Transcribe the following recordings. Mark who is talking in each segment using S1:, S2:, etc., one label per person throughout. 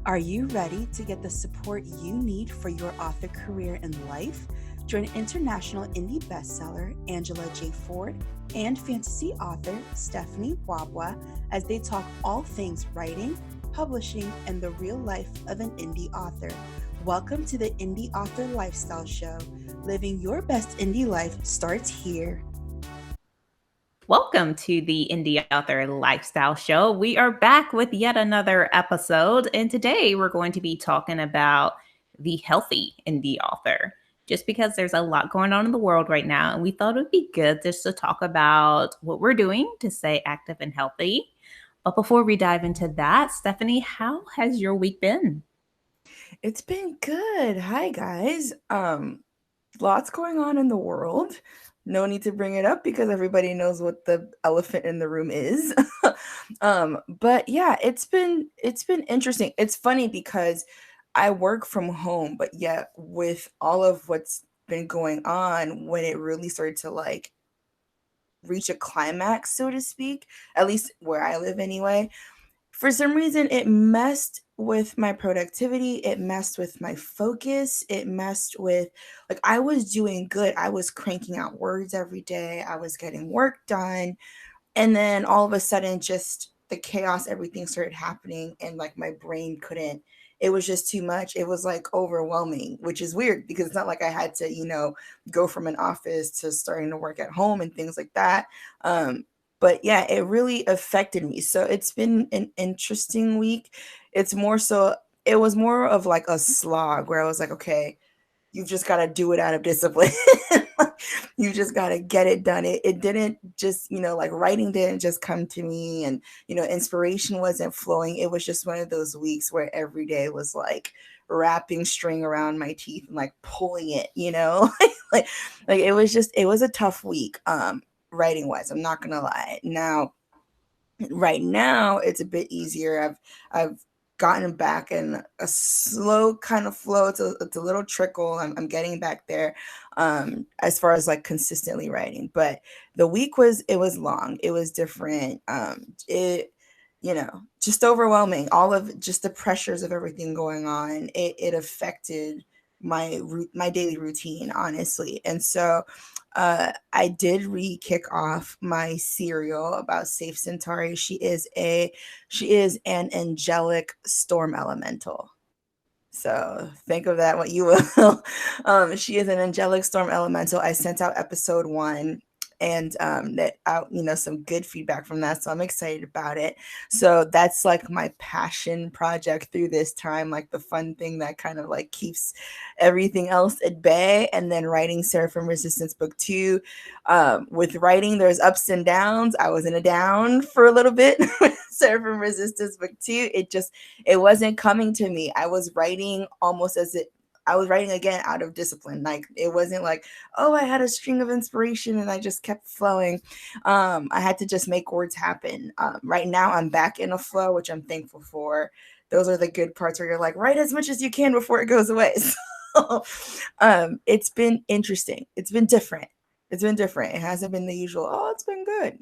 S1: Are you ready to get the support you need for your author career and life? Join international indie bestseller Angela J. Ford and fantasy author Stephanie Wabwa as they talk all things writing, publishing, and the real life of an indie author. Welcome to the Indie Author Lifestyle Show. Living your best indie life starts here.
S2: Welcome to the Indie Author Lifestyle Show. We are back with yet another episode, and today we're going to be talking about the healthy indie author. Just because there's a lot going on in the world right now, and we thought it would be good just to talk about what we're doing to stay active and healthy. But before we dive into that, Stephanie, how has your week been?
S3: It's been good. Hi guys. Lots going on in the world. No need to bring it up because everybody knows what the elephant in the room is. But yeah, it's been interesting. It's funny because I work from home, but yet with all of what's been going on, when it really started to like reach a climax, so to speak, at least where I live anyway, for some reason it messed with my productivity, it messed with my focus, it messed with, like, I was doing good, I was cranking out words every day, I was getting work done, and then all of a sudden just the chaos, everything started happening, and like my brain couldn't, it was just too much, it was like overwhelming, which is weird because it's not like I had to, go from an office to starting to work at home and things like that. But yeah, it really affected me. So it's been an interesting week. It's more so, it was more of like a slog where I was like, okay, you've just got to do it out of discipline. You just got to get it done. It didn't just, like writing didn't just come to me, and, inspiration wasn't flowing. It was just one of those weeks where every day was like wrapping string around my teeth and like pulling it, like, it was a tough week. Writing wise, I'm not going to lie. Now, right now it's a bit easier. I've gotten back in a slow kind of flow. It's a little trickle. I'm getting back there, as far as like consistently writing. But the week was long. It was different. It just overwhelming. All of just the pressures of everything going on. It affected my daily routine, honestly. And so I did re-kick off my serial about Safe Centauri. She is an angelic storm elemental. So think of that what you will. She is an angelic storm elemental. I sent out episode 1, and that out, some good feedback from that. So I'm excited about it. So that's like my passion project through this time, like the fun thing that kind of like keeps everything else at bay. And then writing Seraphim Resistance book 2. With writing, there's ups and downs. I was in a down for a little bit with Seraphim Resistance book 2. It wasn't coming to me. I was writing again out of discipline. Like, it wasn't like, oh, I had a string of inspiration and I just kept flowing. I had to just make words happen. Right now I'm back in a flow, which I'm thankful for. Those are the good parts where you're like, write as much as you can before it goes away. So it's been interesting. It's been different. It's been different. It hasn't been the usual, oh, it's been good,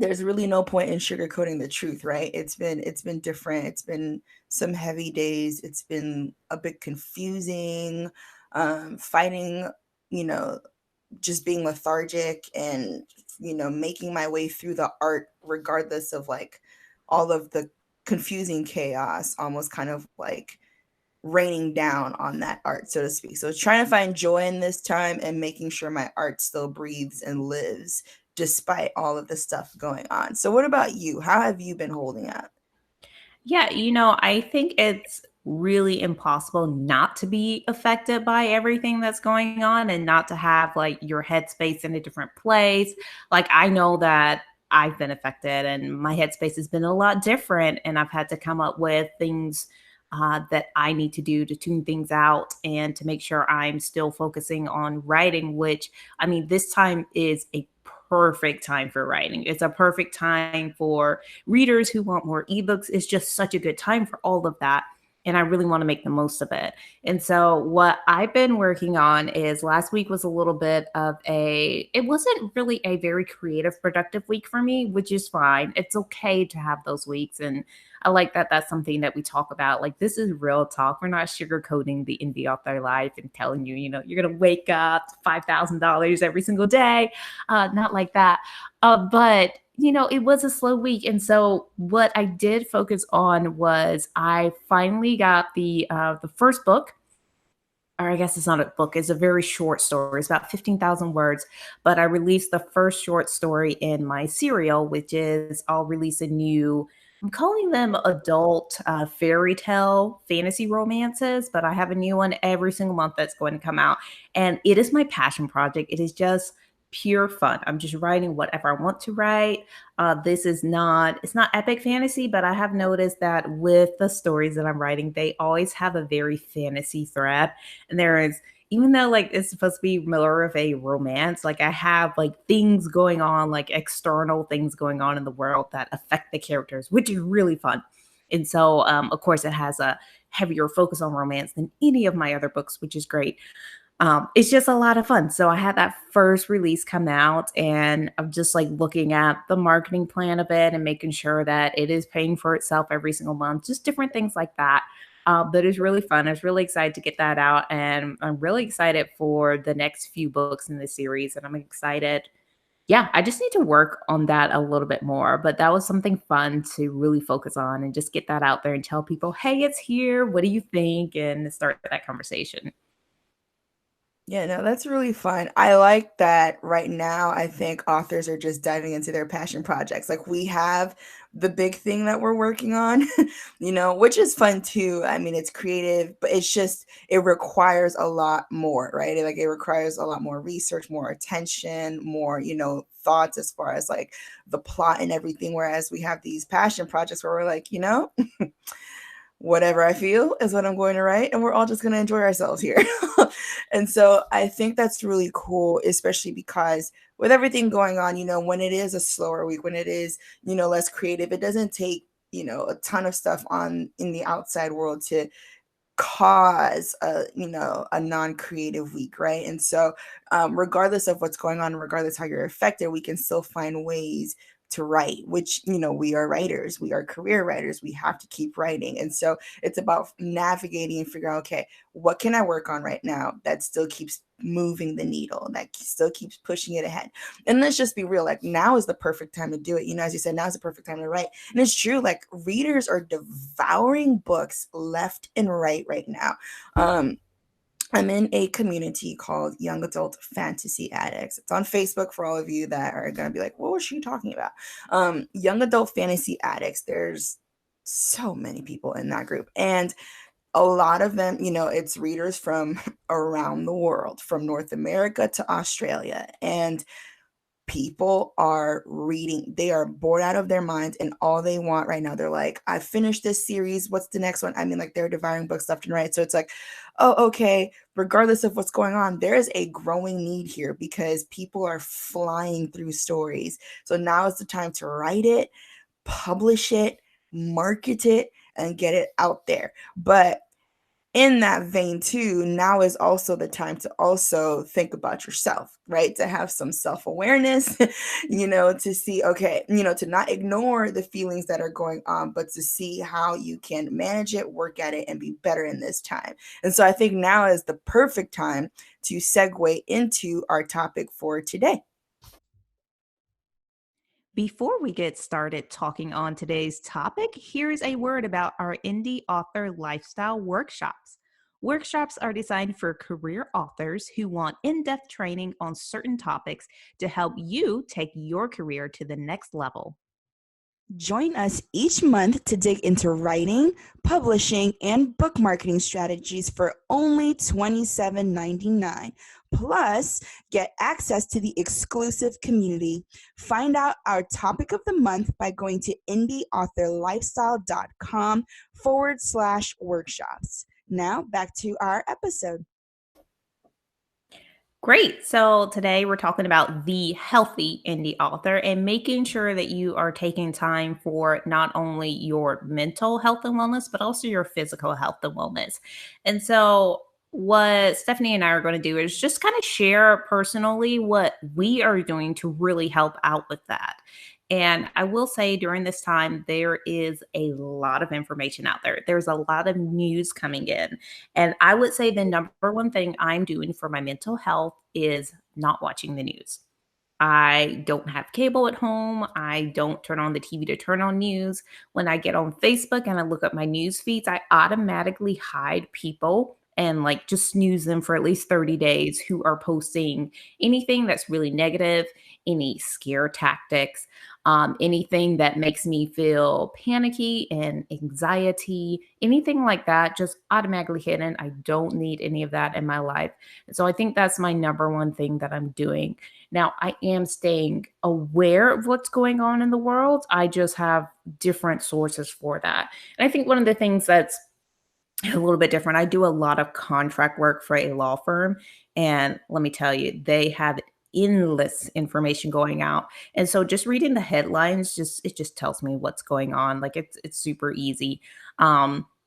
S3: there's really no point in sugarcoating the truth, right? It's been different. It's been some heavy days. It's been a bit confusing. Fighting, you know, just being lethargic, and making my way through the art regardless of like all of the confusing chaos, almost kind of like raining down on that art, so to speak. So trying to find joy in this time and making sure my art still breathes and lives despite all of the stuff going on. So what about you? How have you been holding up?
S2: Yeah, I think it's really impossible not to be affected by everything that's going on and not to have like your headspace in a different place. Like, I know that I've been affected and my headspace has been a lot different, and I've had to come up with things that I need to do to tune things out and to make sure I'm still focusing on writing, which, I mean, this time is a perfect time for writing. It's a perfect time for readers who want more ebooks. It's just such a good time for all of that. and I really want to make the most of it. And so what I've been working on is last week was a little bit of it wasn't really a very creative, productive week for me, which is fine. It's okay to have those weeks. And I like that that's something that we talk about. Like, this is real talk. We're not sugarcoating the indie author life and telling you, you're going to wake up to $5,000 every single day. Not like that. But it was a slow week. And so what I did focus on was I finally got the first book, or I guess it's not a book, it's a very short story. It's about 15,000 words, but I released the first short story in my serial, which is I'll release a new, I'm calling them adult fairy tale fantasy romances, but I have a new one every single month that's going to come out. And it is my passion project. It is just pure fun. I'm just writing whatever I want to write. This is not, it's not epic fantasy, but I have noticed that with the stories that I'm writing, they always have a very fantasy thread. And there is, even though like it's supposed to be more of a romance, like I have like things going on, like external things going on in the world that affect the characters, which is really fun. And so, of course, it has a heavier focus on romance than any of my other books, which is great. It's just a lot of fun. So I had that first release come out, and I'm just like looking at the marketing plan of it and making sure that it is paying for itself every single month, just different things like that. But it's really fun. I was really excited to get that out, and I'm really excited for the next few books in the series. And I'm excited. Yeah, I just need to work on that a little bit more. But that was something fun to really focus on and just get that out there and tell people, hey, it's here. What do you think? And start that conversation.
S3: Yeah, no, that's really fun. I like that right now. I think authors are just diving into their passion projects. Like we have the big thing that we're working on, which is fun too. I mean, it's creative, but it requires a lot more, right? Like it requires a lot more research, more attention, more, thoughts as far as like the plot and everything. Whereas we have these passion projects where we're like, whatever I feel is what I'm going to write, and we're all just going to enjoy ourselves here. And so I think that's really cool, especially because with everything going on, when it is a slower week, when it is, less creative, it doesn't take, a ton of stuff on in the outside world to cause a non-creative week, right? And so regardless of what's going on, regardless how you're affected, we can still find ways to write, which we are writers, we are career writers, we have to keep writing. And so it's about navigating and figuring out, okay, what can I work on right now that still keeps moving the needle, that still keeps pushing it ahead. And let's just be real, like now is the perfect time to do it. As you said, now is the perfect time to write. And it's true, like readers are devouring books left and right now. I'm in a community called Young Adult Fantasy Addicts. It's on Facebook for all of you that are going to be like, what was she talking about? Young Adult Fantasy Addicts. There's so many people in that group. And a lot of them, it's readers from around the world, from North America to Australia. And people are reading, they are bored out of their minds, and all they want right now, they're like, I finished this series, what's the next one? I mean, like they're devouring books left and right. So it's like, oh, okay, regardless of what's going on, there is a growing need here because people are flying through stories. So now is the time to write it, publish it, market it, and get it out there. But in that vein too, now is also the time to also think about yourself, right? To have some self-awareness, to see, okay, to not ignore the feelings that are going on, but to see how you can manage it, work at it, and be better in this time. And so I think now is the perfect time to segue into our topic for today.
S2: Before we get started talking on today's topic, here's a word about our indie author lifestyle workshops. Workshops are designed for career authors who want in depth training on certain topics to help you take your career to the next level.
S1: Join us each month to dig into writing, publishing, and book marketing strategies for only $27.99. Plus, get access to the exclusive community. Find out our topic of the month by going to indieauthorlifestyle.com/workshops. Now, back to our episode.
S2: Great. So today we're talking about the healthy indie author and making sure that you are taking time for not only your mental health and wellness, but also your physical health and wellness. And so, what Stephanie and I are going to do is just kind of share personally what we are doing to really help out with that. And I will say during this time, there is a lot of information out there. There's a lot of news coming in. And I would say the number one thing I'm doing for my mental health is not watching the news. I don't have cable at home. I don't turn on the TV to turn on news. When I get on Facebook and I look at my news feeds, I automatically hide people and like just snooze them for at least 30 days who are posting anything that's really negative, any scare tactics, anything that makes me feel panicky and anxiety, anything like that, just automatically hidden. I don't need any of that in my life. And so I think that's my number one thing that I'm doing. Now, I am staying aware of what's going on in the world. I just have different sources for that. And I think one of the things that's a little bit different, I do a lot of contract work for a law firm. And let me tell you, they have endless information going out. And so just reading the headlines, it just tells me what's going on. Like it's super easy.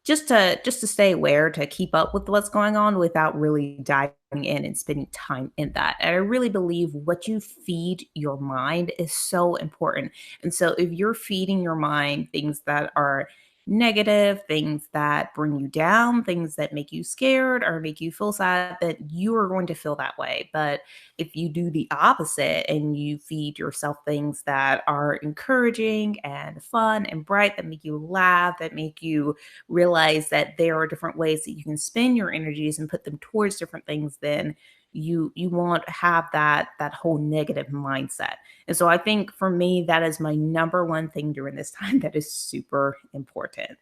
S2: Just to stay aware, to keep up with what's going on without really diving in and spending time in that. And I really believe what you feed your mind is so important. And so if you're feeding your mind things that are negative, things that bring you down, things that make you scared or make you feel sad, that you are going to feel that way. But if you do the opposite and you feed yourself things that are encouraging and fun and bright, that make you laugh, that make you realize that there are different ways that you can spend your energies and put them towards different things, then you won't have that whole negative mindset. And so I think for me, that is my number one thing during this time that is super important.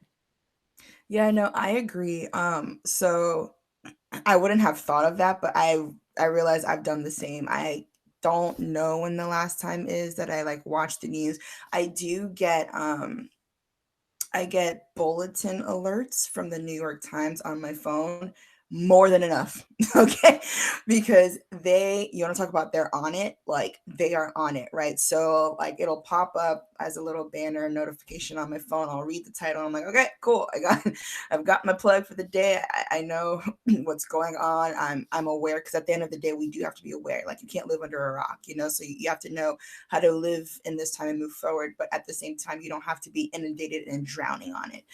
S3: Yeah, no, I agree. So I wouldn't have thought of that, but I realize I've done the same. I don't know when the last time is that I like watch the news. I do get I get bulletin alerts from the New York Times on my phone more than enough. Okay. Because you want to talk about they're on it, like they are on it, right? So, like, it'll pop up as a little banner notification on my phone. I'll read the title. I'm like, okay, cool. I've got my plug for the day. I know what's going on. I'm aware because at the end of the day, we do have to be aware. Like, you can't live under a rock, so you have to know how to live in this time and move forward. But at the same time, you don't have to be inundated and drowning on it.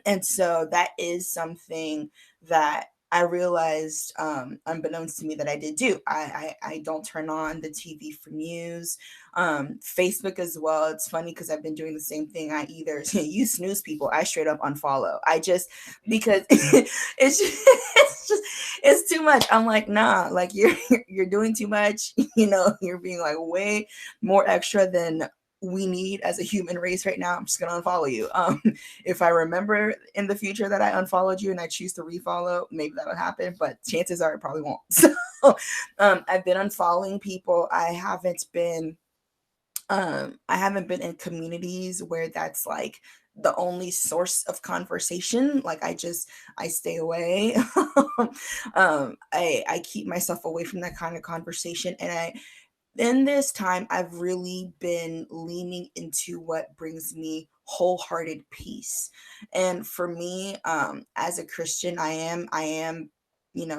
S3: And so that is something that I realized, unbeknownst to me, that I did do. I don't turn on the TV for news, Facebook as well. It's funny because I've been doing the same thing. I either you snooze people, I straight up unfollow. I just because it's too much. I'm like, nah, like you're doing too much. You're being like way more extra than we need as a human race right now. I'm just gonna unfollow you. If I remember in the future that I unfollowed you and I choose to refollow, maybe that'll happen, but chances are it probably won't. So I've been unfollowing people. I haven't been in communities where that's like the only source of conversation. Like I stay away. I keep myself away from that kind of conversation. And in this time, I've really been leaning into what brings me wholehearted peace. And for me, as a Christian, I am,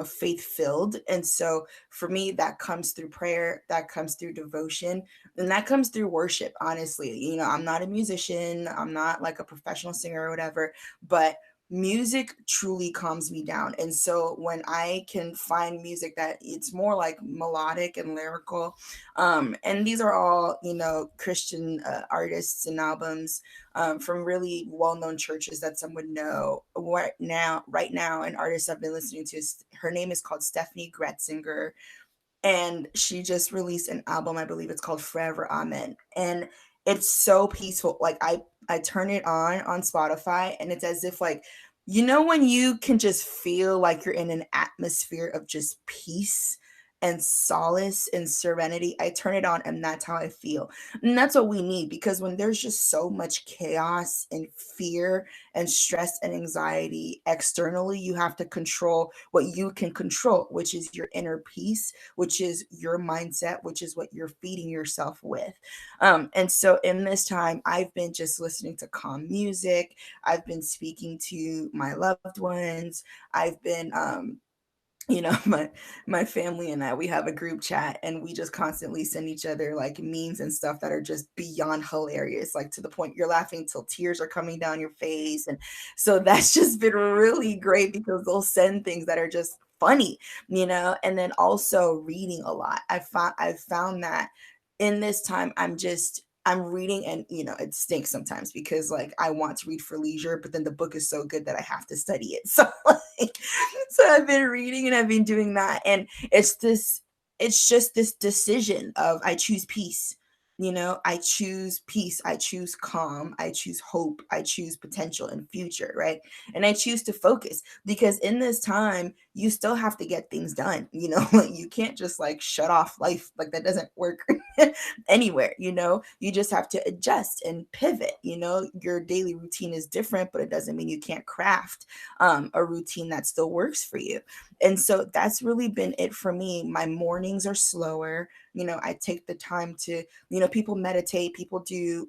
S3: faith filled. And so for me, that comes through prayer, that comes through devotion, and that comes through worship. Honestly, I'm not a musician, I'm not like a professional singer or whatever, but music truly calms me down. And so when I can find music that it's more like melodic and lyrical, and these are all, Christian artists and albums, from really well-known churches that some would know. Right now, an artist I've been listening to, her name is called Stephanie Gretzinger, and she just released an album. I believe it's called Forever Amen, and it's so peaceful. Like, I turn it on Spotify, and it's as if, like, when you can just feel like you're in an atmosphere of just peace. and solace and serenity. I turn it on and that's how I feel. And that's what we need, because when there's just so much chaos and fear and stress and anxiety externally, you have to control what you can control, which is your inner peace, which is your mindset, which is what you're feeding yourself with. And so in this time, I've been just listening to calm music. I've been speaking to my loved ones. I've been my family and I, we have a group chat and we just constantly send each other like memes and stuff that are just beyond hilarious, like to the point you're laughing till tears are coming down your face. And so that's just been really great because they'll send things that are just funny, and then also reading a lot. I've found that in this time I'm reading, and it stinks sometimes because like I want to read for leisure, but then the book is so good that I have to study it. So like, so I've been reading and I've been doing that. And it's just this decision of I choose peace. I choose peace, I choose calm, I choose hope, I choose potential and future, right? And I choose to focus because in this time, you still have to get things done. Like you can't just like shut off life. Like that doesn't work anywhere. You just have to adjust and pivot. Your daily routine is different, but it doesn't mean you can't craft a routine that still works for you. And so that's really been it for me. My mornings are slower. I take the time to, people meditate, people do,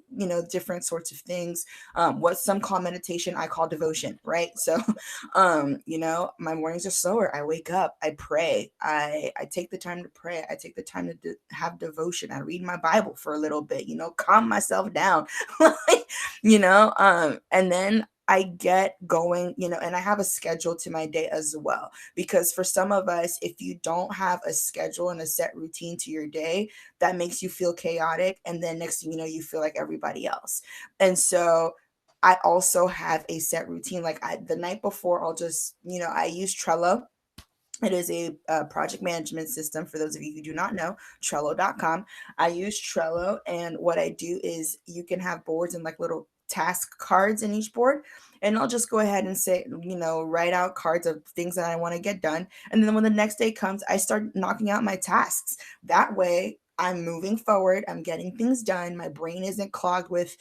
S3: different sorts of things. What some call meditation, I call devotion, right? So, my mornings are slower. I wake up, I pray, I take the time to pray. I take the time to have devotion. I read my Bible for a little bit, calm myself down, and then I get going, and I have a schedule to my day as well. Because for some of us, if you don't have a schedule and a set routine to your day, that makes you feel chaotic. And then next thing you know, you feel like everybody else. And so I also have a set routine. Like the night before, I'll just, I use Trello. It is a project management system. For those of you who do not know, Trello.com. I use Trello, and what I do is you can have boards and like little task cards in each board. And I'll just go ahead and say, write out cards of things that I want to get done. And then when the next day comes, I start knocking out my tasks. That way, I'm moving forward. I'm getting things done. My brain isn't clogged with,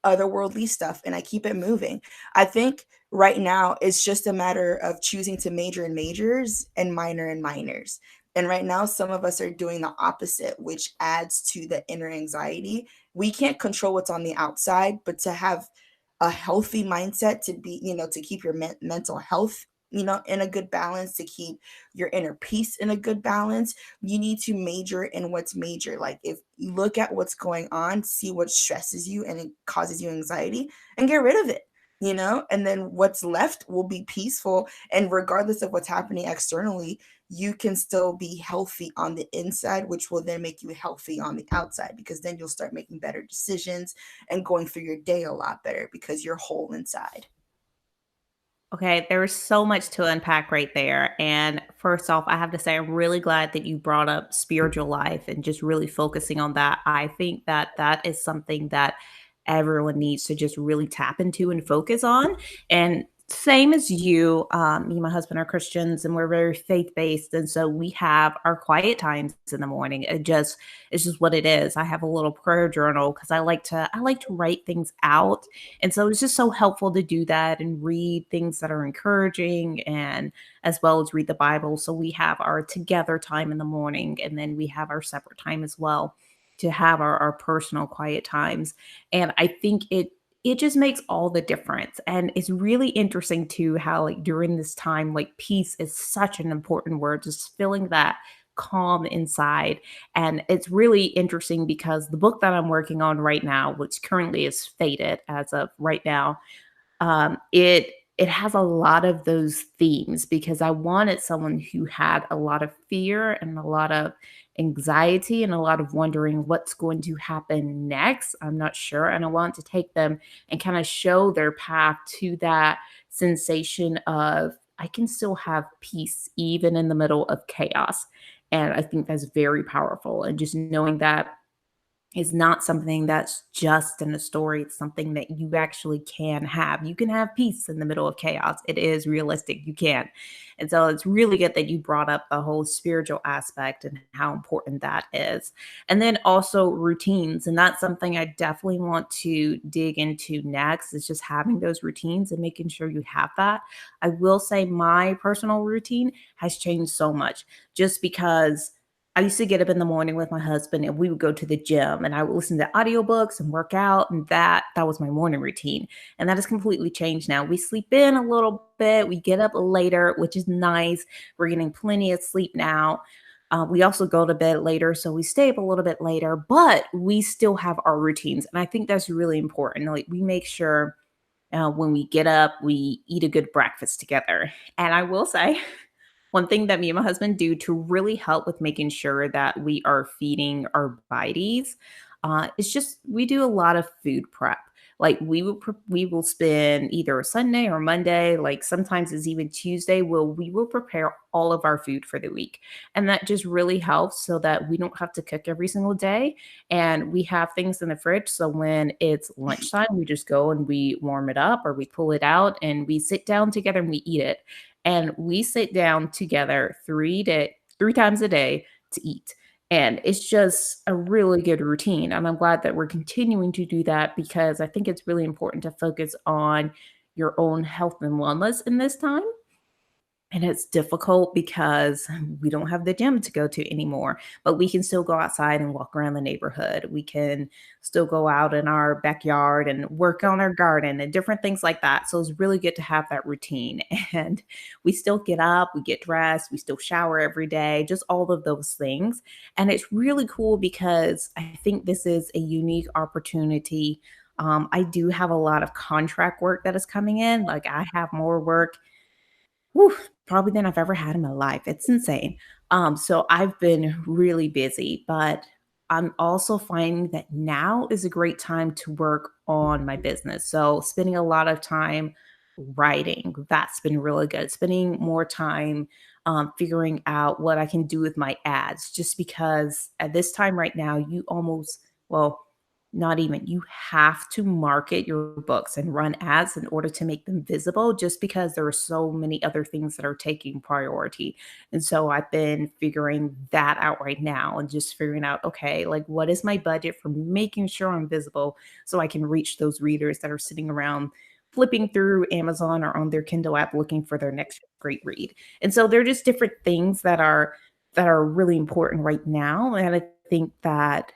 S3: otherworldly stuff, and I keep it moving. I think right now it's just a matter of choosing to major in majors and minor in minors. And right now, some of us are doing the opposite, which adds to the inner anxiety. We can't control what's on the outside, but to have a healthy mindset, to be, to keep your mental health, in a good balance, to keep your inner peace in a good balance, you need to major in what's major. Like if you look at what's going on, see what stresses you and it causes you anxiety, and get rid of it. And then what's left will be peaceful. And regardless of what's happening externally, you can still be healthy on the inside, which will then make you healthy on the outside, because then you'll start making better decisions and going through your day a lot better because you're whole inside.
S2: Okay, there was so much to unpack right there. And first off, I have to say, I'm really glad that you brought up spiritual life and just really focusing on that. I think that that is something that everyone needs to just really tap into and focus on. And same as you, me and my husband are Christians and we're very faith based. And so we have our quiet times in the morning. It's just what it is. I have a little prayer journal because I like to write things out, and so it's just so helpful to do that and read things that are encouraging, and as well as read the Bible. So we have our together time in the morning, and then we have our separate time as well to have our personal quiet times. And I think it just makes all the difference. And it's really interesting too how like during this time, like peace is such an important word, just feeling that calm inside. And it's really interesting because the book that I'm working on right now, which currently is Faded as of right now, it has a lot of those themes because I wanted someone who had a lot of fear and a lot of anxiety and a lot of wondering what's going to happen next. I'm not sure. And I want to take them and kind of show their path to that sensation of I can still have peace even in the middle of chaos. And I think that's very powerful. And just knowing that is not something that's just in a story. It's something that you actually can have. You can have peace in the middle of chaos. It is realistic. You can. And so it's really good that you brought up the whole spiritual aspect and how important that is. And then also routines. And that's something I definitely want to dig into next is just having those routines and making sure you have that. I will say my personal routine has changed so much just because I used to get up in the morning with my husband and we would go to the gym and I would listen to audiobooks and work out and that was my morning routine. And that has completely changed now. We sleep in a little bit, we get up later, which is nice. We're getting plenty of sleep now. We also go to bed later, so we stay up a little bit later, but we still have our routines. And I think that's really important. Like we make sure when we get up, we eat a good breakfast together. And I will say, one thing that me and my husband do to really help with making sure that we are feeding our bodies is just we do a lot of food prep. Like we will spend either a Sunday or Monday, like sometimes it's even Tuesday, we will prepare all of our food for the week. And that just really helps so that we don't have to cook every single day. And we have things in the fridge. So when it's lunchtime, we just go and we warm it up or we pull it out and we sit down together and we eat it. And we sit down together 3 times a day to eat. And it's just a really good routine. And I'm glad that we're continuing to do that because I think it's really important to focus on your own health and wellness in this time. And it's difficult because we don't have the gym to go to anymore, but we can still go outside and walk around the neighborhood. We can still go out in our backyard and work on our garden and different things like that. So it's really good to have that routine. And we still get up, we get dressed, we still shower every day, just all of those things. And it's really cool because I think this is a unique opportunity. I do have a lot of contract work that is coming in. Like I have more work. Whew, probably than I've ever had in my life. It's insane. So I've been really busy, but I'm also finding that now is a great time to work on my business. So spending a lot of time writing, that's been really good. Spending more time figuring out what I can do with my ads, just because at this time right now, you almost, well, not even, you have to market your books and run ads in order to make them visible just because there are so many other things that are taking priority. And so I've been figuring that out right now and just figuring out, okay, like what is my budget for making sure I'm visible so I can reach those readers that are sitting around flipping through Amazon or on their Kindle app looking for their next great read. And so they're just different things that are really important right now. And I think that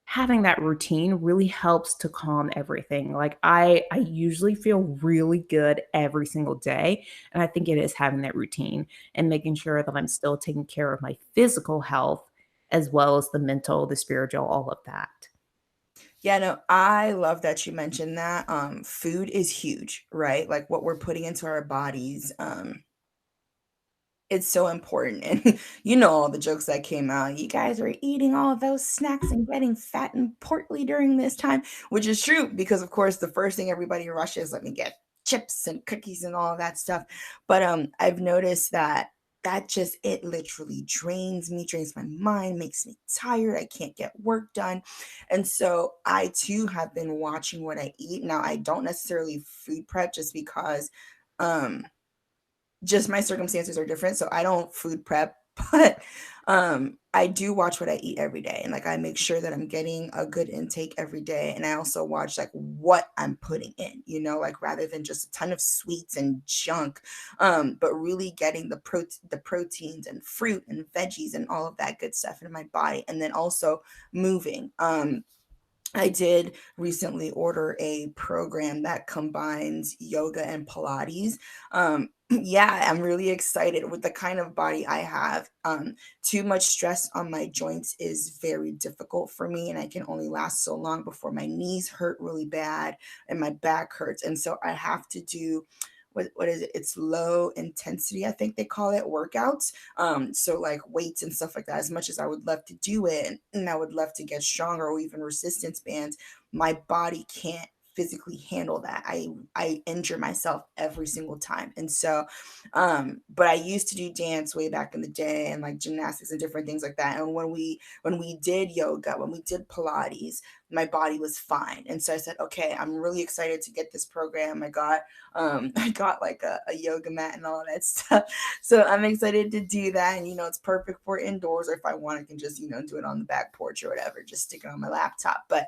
S2: having that routine really helps to calm everything. Like I usually feel really good every single day, and I think it is having that routine and making sure that I'm still taking care of my physical health as well as the mental, the spiritual, all of that.
S3: Yeah, no, I love that you mentioned that. Food is huge, right? Like what we're putting into our bodies. It's so important. And you know all the jokes that came out. You guys are eating all of those snacks and getting fat and portly during this time, which is true because of course the first thing everybody rushes, let me get chips and cookies and all of that stuff. But I've noticed that just it literally drains me, drains my mind, makes me tired. I can't get work done. And so I too have been watching what I eat. Now I don't necessarily food prep just because um just my circumstances are different, so I don't food prep, but I do watch what I eat every day, and like I make sure that I'm getting a good intake every day, and I also watch like what I'm putting in, like rather than just a ton of sweets and junk, but really getting the proteins and fruit and veggies and all of that good stuff in my body, and then also moving. I did recently order a program that combines yoga and Pilates. Yeah, I'm really excited with the kind of body I have. Too much stress on my joints is very difficult for me, and I can only last so long before my knees hurt really bad and my back hurts. And so I have to do what is it? It's low intensity, I think they call it, workouts. So like weights and stuff like that. As much as I would love to do it and I would love to get stronger or even resistance bands, my body can't physically handle that. I injure myself every single time. And so but I used to do dance way back in the day, and like gymnastics and different things like that. And when we did yoga, when we did Pilates, my body was fine. And so I said, okay, I'm really excited to get this program. I got like a yoga mat and all of that stuff. So I'm excited to do that. And it's perfect for indoors, or if I want, I can just, do it on the back porch or whatever, just stick it on my laptop. But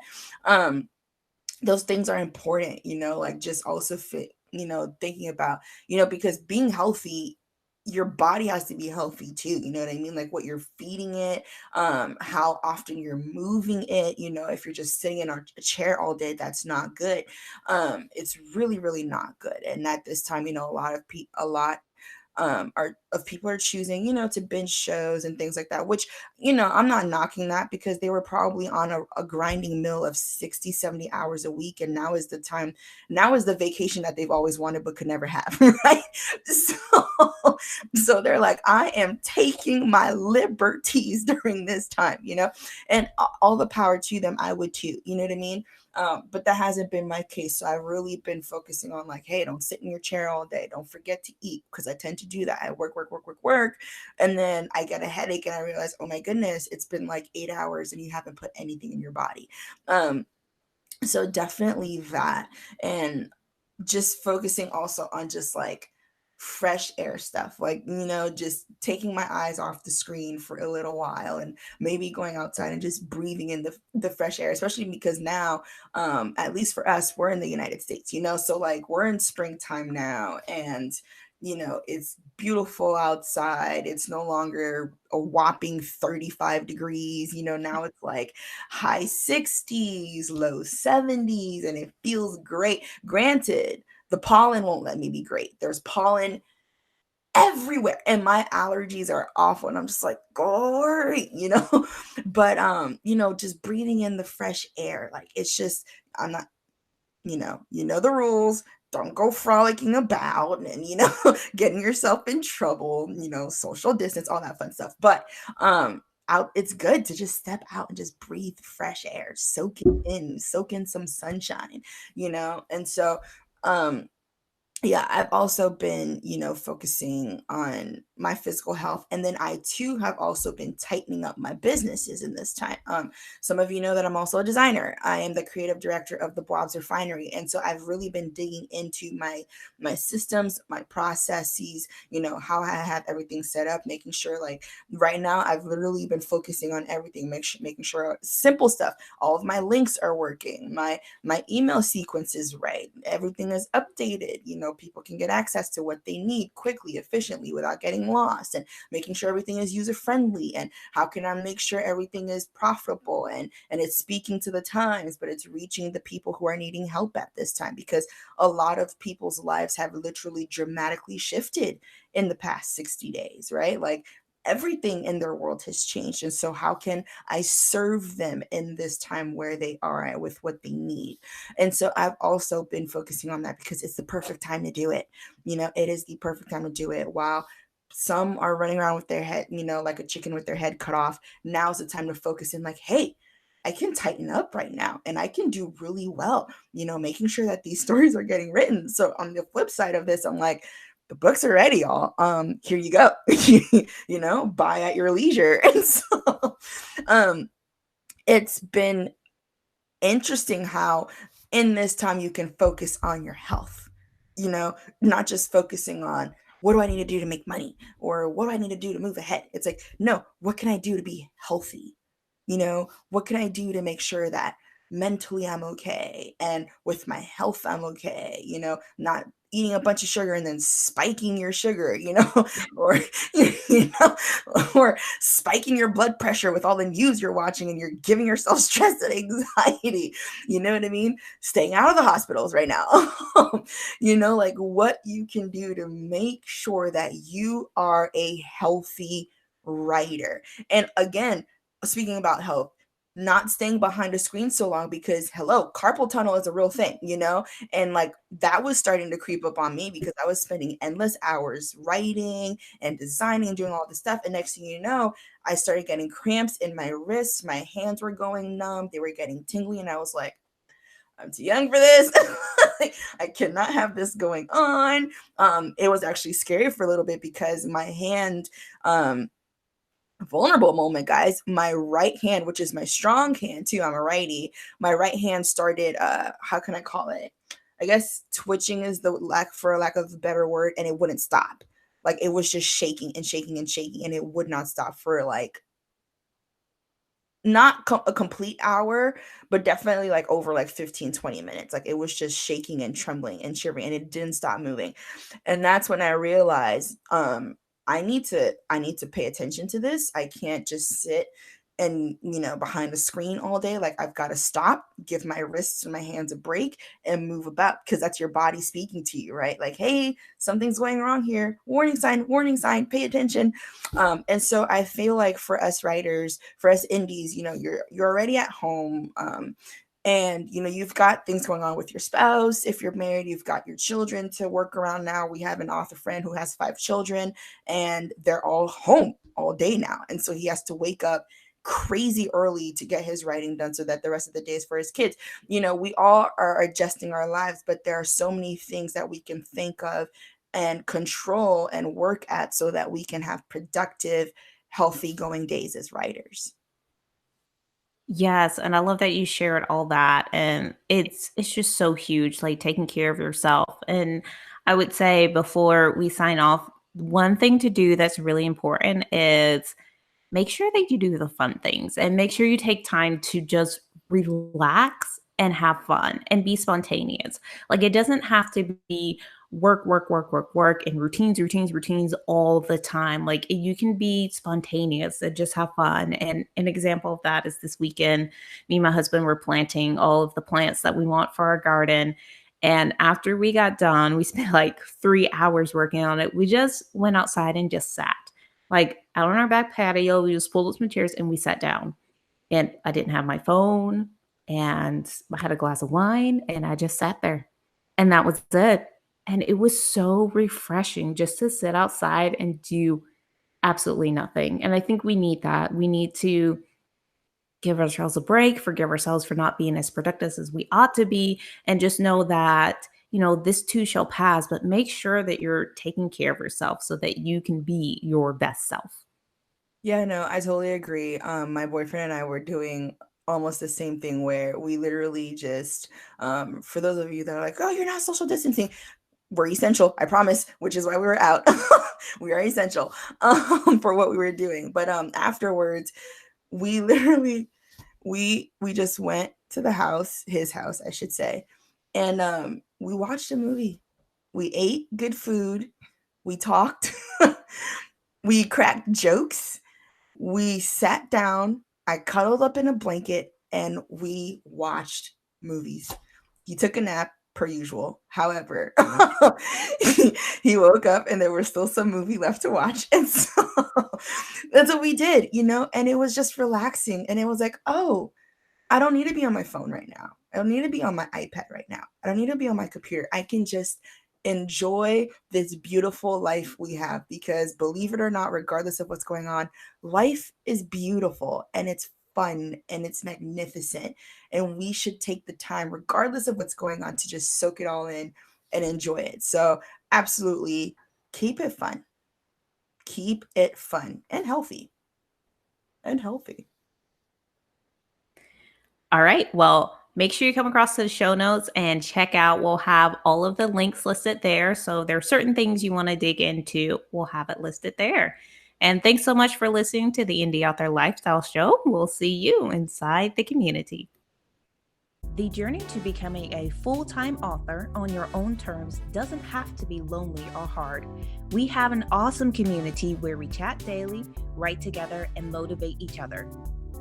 S3: those things are important, like just also fit, thinking about, because being healthy, your body has to be healthy too. You know what I mean? Like what you're feeding it, how often you're moving it. If you're just sitting in a chair all day, that's not good. It's really, really not good. And at this time, a lot of people are choosing, to binge shows and things like that, which, I'm not knocking that, because they were probably on a grinding mill of 60, 70 hours a week. And now is the vacation that they've always wanted but could never have, right? So they're like, I am taking my liberties during this time, and all the power to them. I would too, you know what I mean? But that hasn't been my case. So I've really been focusing on like, hey, don't sit in your chair all day. Don't forget to eat, because I tend to do that. I work. And then I get a headache and I realize, oh my goodness, it's been like 8 hours and you haven't put anything in your body. So definitely that. And just focusing also on just like fresh air stuff, like, just taking my eyes off the screen for a little while and maybe going outside and just breathing in the fresh air, especially because now, at least for us, we're in the United States, so like we're in springtime now, and it's beautiful outside. It's no longer a whopping 35 degrees. Now it's like high 60s, low 70s, and it feels great. Granted, the pollen won't let me be great. There's pollen everywhere, and my allergies are awful, and I'm just like, great, but just breathing in the fresh air, like, it's just, I'm not, the rules. Don't go frolicking about and, getting yourself in trouble, social distance, all that fun stuff. But it's good to just step out and just breathe fresh air, soak in some sunshine, and so yeah, I've also been, focusing on my physical health. And then I too have also been tightening up my businesses in this time. Some of you know that I'm also a designer. I am the creative director of the Bob's Refinery. And so I've really been digging into my systems, my processes, how I have everything set up, making sure, like, right now I've literally been focusing on everything, making sure simple stuff, all of my links are working, my email sequence is right, everything is updated, people can get access to what they need quickly, efficiently, without getting lost, and making sure everything is user friendly, and how can I make sure everything is profitable and it's speaking to the times, but it's reaching the people who are needing help at this time, because a lot of people's lives have literally dramatically shifted in the past 60 days, right? Like, everything in their world has changed. And so how can I serve them in this time where they are at with what they need? And so I've also been focusing on that, because it's the perfect time to do it. It is the perfect time to do it. While some are running around with their head, like a chicken with their head cut off, now's the time to focus in, like, hey, I can tighten up right now and I can do really well, making sure that these stories are getting written. So on the flip side of this, I'm like, the books are ready, y'all. Here you go. Buy at your leisure. And so it's been interesting how in this time you can focus on your health, not just focusing on what do I need to do to make money, or what do I need to do to move ahead. It's like, no, what can I do to be healthy? What can I do to make sure that mentally I'm okay, and with my health I'm okay, not eating a bunch of sugar and then spiking your sugar, or or spiking your blood pressure with all the news you're watching, and you're giving yourself stress and anxiety. You know what I mean? Staying out of the hospitals right now. Like, what you can do to make sure that you are a healthy writer. And again, speaking about health, not staying behind a screen so long, because hello, carpal tunnel is a real thing, and like that was starting to creep up on me, because I was spending endless hours writing and designing and doing all this stuff. And next thing you know, I started getting cramps in my wrists, my hands were going numb, they were getting tingly, and I was like, I'm too young for this. I cannot have this going on. It was actually scary for a little bit because my hand, vulnerable moment, guys, my right hand, which is my strong hand too, I'm a righty, my right hand started, how can I call it? I guess twitching is the lack of a better word, and it wouldn't stop. Like it was just shaking and shaking and shaking, and it would not stop for like not a complete hour, but definitely like over like 15-20 minutes. Like it was just shaking and trembling and shivering, and it didn't stop moving. And that's when I realized I need to pay attention to this. I can't just sit and behind the screen all day. Like I've got to stop, give my wrists and my hands a break, and move about, because that's your body speaking to you, right? Like, hey, something's going wrong here. Warning sign, pay attention. And so I feel like for us writers, for us indies, you're already at home. And you've got things going on with your spouse. If you're married, you've got your children to work around now. We have an author friend who has 5 children, and they're all home all day now. And so he has to wake up crazy early to get his writing done so that the rest of the day is for his kids. We all are adjusting our lives, but there are so many things that we can think of and control and work at so that we can have productive, healthy going days as writers.
S2: Yes, and I love that you shared all that, and it's just so huge, like taking care of yourself. And I would say before we sign off, one thing to do that's really important is make sure that you do the fun things, and make sure you take time to just relax and have fun and be spontaneous. Like it doesn't have to be work, and routines all the time. Like you can be spontaneous and just have fun. And an example of that is this weekend, me and my husband were planting all of the plants that we want for our garden. And after we got done, we spent like 3 hours working on it. We just went outside and just sat, like out on our back patio. We just pulled up some chairs and we sat down. And I didn't have my phone, and I had a glass of wine, and I just sat there. And that was it. And it was so refreshing just to sit outside and do absolutely nothing. And I think we need that. We need to give ourselves a break, forgive ourselves for not being as productive as we ought to be, and just know that, this too shall pass, but make sure that you're taking care of yourself so that you can be your best self.
S3: Yeah, no, I totally agree. My boyfriend and I were doing almost the same thing where we literally just, for those of you that are like, oh, you're not social distancing, we're essential, I promise, which is why we were out. We are essential for what we were doing. But afterwards, we literally, we just went to the house, his house, I should say, and we watched a movie. We ate good food. We talked. We cracked jokes. We sat down. I cuddled up in a blanket and we watched movies. He took a nap per usual. However, he woke up and there was still some movie left to watch. And so that's what we did, and it was just relaxing. And it was like, oh, I don't need to be on my phone right now. I don't need to be on my iPad right now. I don't need to be on my computer. I can just enjoy this beautiful life we have, because believe it or not, regardless of what's going on, life is beautiful and it's fun and it's magnificent. And we should take the time, regardless of what's going on, to just soak it all in and enjoy it. So absolutely keep it fun. Keep it fun and healthy. And healthy.
S2: All right. Well, make sure you come across to the show notes and check out. We'll have all of the links listed there. So there are certain things you want to dig into, we'll have it listed there. And thanks so much for listening to the Indie Author Lifestyle Show. We'll see you inside the community. The journey to becoming a full-time author on your own terms doesn't have to be lonely or hard. We have an awesome community where we chat daily, write together, and motivate each other.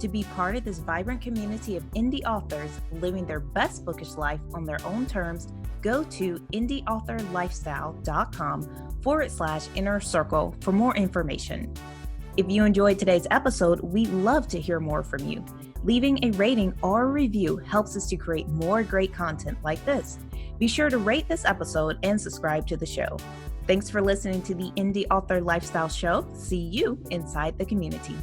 S2: To be part of this vibrant community of indie authors living their best bookish life on their own terms, go to indieauthorlifestyle.com/inner circle for more information. If you enjoyed today's episode, we'd love to hear more from you. Leaving a rating or a review helps us to create more great content like this. Be sure to rate this episode and subscribe to the show. Thanks for listening to the Indie Author Lifestyle Show. See you inside the community.